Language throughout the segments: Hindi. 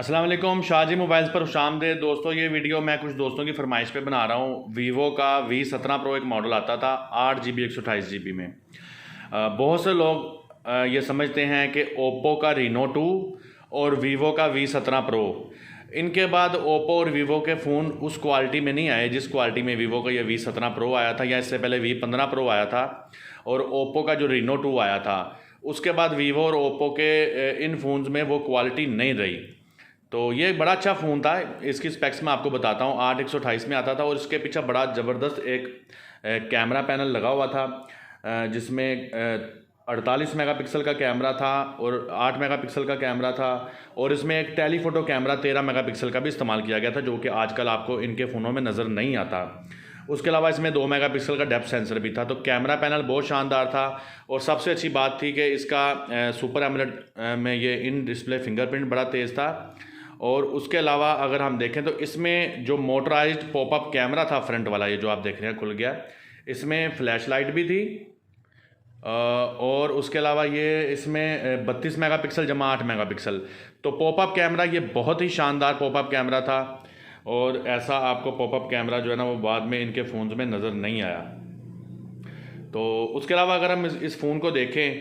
अस्सलाम वालेकुम, शाहजी मोबाइल्स पर खुशामदीद। दोस्तों, ये वीडियो मैं कुछ दोस्तों की फरमाइश पे बना रहा हूँ। वीवो का V17 प्रो एक मॉडल आता था 8GB 128GB में। बहुत से लोग ये समझते हैं कि ओप्पो का रीनो 2 और वीवो का V17 प्रो, इनके बाद ओप्पो और वीवो के फ़ोन उस क्वालिटी में नहीं आए जिस क्वालिटी में वीवो का ये V17 प्रो आया था, या इससे पहले V15 प्रो आया था और ओप्पो का जो रीनो 2 आया था। उसके बाद वीवो और ओप्पो के इन फ़ोन्स में वो क्वालिटी नहीं रही। तो ये बड़ा अच्छा फ़ोन था। इसकी स्पेक्स मैं आपको बताता हूँ। 8/128 में आता था और इसके पीछे बड़ा ज़बरदस्त एक कैमरा पैनल लगा हुआ था, जिसमें 48 मेगापिक्सल का कैमरा था और 8 मेगापिक्सल का कैमरा था, और इसमें एक टेलीफोटो कैमरा 13 मेगापिक्सल का भी इस्तेमाल किया गया था, जो कि आजकल आपको इनके फ़ोनों में नज़र नहीं आता। उसके अलावा इसमें 2 मेगापिक्सल का डेप्थ सेंसर भी था। तो कैमरा पैनल बहुत शानदार था, और सबसे अच्छी बात थी कि इसका सुपर एमोलेड में ये इन डिस्प्ले फिंगरप्रिंट बड़ा तेज़ था। और उसके अलावा अगर हम देखें तो इसमें जो मोटराइज्ड पॉपअप कैमरा था फ्रंट वाला, ये जो आप देख रहे हैं खुल गया, इसमें फ्लैश लाइट भी थी। और उसके अलावा ये इसमें 32 मेगापिक्सल जमा 8 मेगापिक्सल, तो पॉपअप कैमरा ये बहुत ही शानदार पॉपअप कैमरा था। और ऐसा आपको पॉपअप कैमरा जो है ना वो बाद में इनके फ़ोन्स में नज़र नहीं आया। तो उसके अलावा अगर हम इस फ़ोन को देखें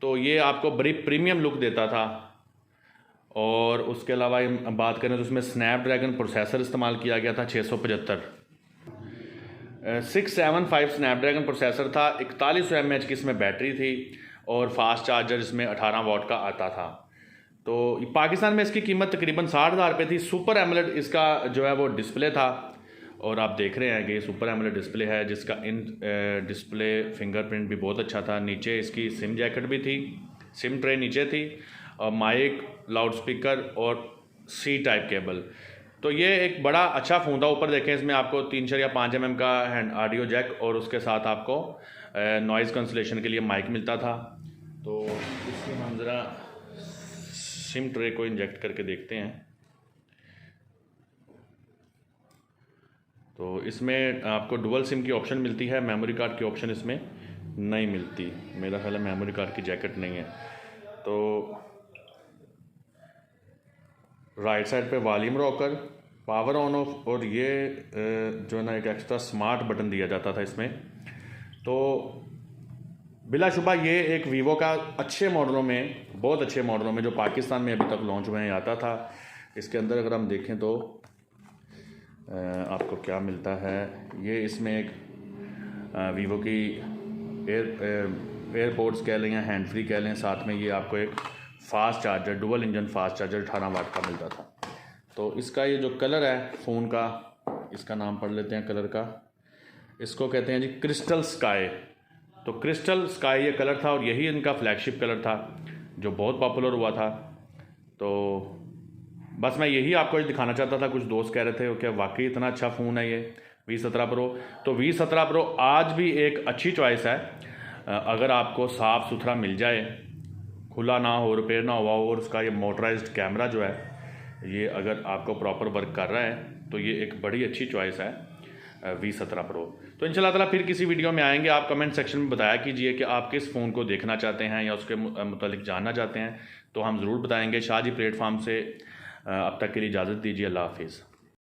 तो ये आपको बड़ी प्रीमियम लुक देता था। और उसके अलावा हम बात करें तो उसमें स्नैपड्रैगन प्रोसेसर इस्तेमाल किया गया था 675 675 स्नैपड्रैगन प्रोसेसर था। 4100 mAh की इसमें बैटरी थी और फास्ट चार्जर इसमें 18 वाट का आता था। तो पाकिस्तान में इसकी कीमत तकरीबन 60,000 रुपये थी। सुपर एमोलेड इसका जो है वो डिस्प्ले था, और आप देख रहे हैं कि ये सुपर एमोलेड डिस्प्ले है, जिसका इन डिस्प्ले फिंगरप्रिंट भी बहुत अच्छा था। नीचे इसकी सिम जैकेट भी थी, सिम ट्रे नीचे थी, और माइक, लाउड स्पीकर और C टाइप केबल। तो ये एक बड़ा अच्छा फ़ोन था। ऊपर देखें, इसमें आपको 3.5 mm का हैंड ऑडियो जैक, और उसके साथ आपको नॉइज़ कैंसलेशन के लिए माइक मिलता था। तो इसमें हम ज़रा सिम ट्रे को इंजेक्ट करके देखते हैं। तो इसमें आपको डुअल सिम की ऑप्शन मिलती है, मेमोरी कार्ड की ऑप्शन इसमें नहीं मिलती। मेरा ख्याल है मेमोरी कार्ड की जैकेट नहीं है। तो राइट साइड पे volume rocker, power on off, और ये जो है ना एक एक्स्ट्रा स्मार्ट बटन दिया जाता था इसमें। तो बिलाशुबा ये एक वीवो का अच्छे मॉडलों में, बहुत अच्छे मॉडलों में जो पाकिस्तान में अभी तक लॉन्च हुए हैं आता था। इसके अंदर अगर हम देखें तो आपको क्या मिलता है, ये इसमें एक वीवो की एयरपोर्ट्स कह लें या हैंड फ्री कह लें, साथ में ये आपको एक fast charger, dual engine fast charger 18 वाट का मिलता था। तो इसका ये जो कलर है फ़ोन का, इसका नाम पढ़ लेते हैं कलर का। इसको कहते हैं जी क्रिस्टल स्काई। तो क्रिस्टल स्काई ये कलर था, और यही इनका फ्लैगशिप कलर था जो बहुत पॉपुलर हुआ था। तो बस मैं यही आपको दिखाना चाहता था। कुछ दोस्त कह रहे थे कि वाकई इतना अच्छा फ़ोन है ये V17 प्रो। तो V17 प्रो आज भी एक अच्छी चॉइस है, अगर आपको साफ़ सुथरा मिल जाए, खुला ना हो, रिपेयर ना हुआ हो, और उसका ये मोटराइज्ड कैमरा जो है ये अगर आपको प्रॉपर वर्क कर रहा है, तो ये एक बड़ी अच्छी चॉइस है V17 प्रो। तो इंशाल्लाह ताला फिर किसी वीडियो में आएंगे। आप कमेंट सेक्शन में बताया कीजिए कि आप किस फ़ोन को देखना चाहते हैं या उसके मुतालिक जानना चाहते हैं, तो हम ज़रूर बताएंगे। शाहजी प्लेटफॉर्म से अब तक के लिए इजाज़त दीजिए। अल्लाह हाफिज़।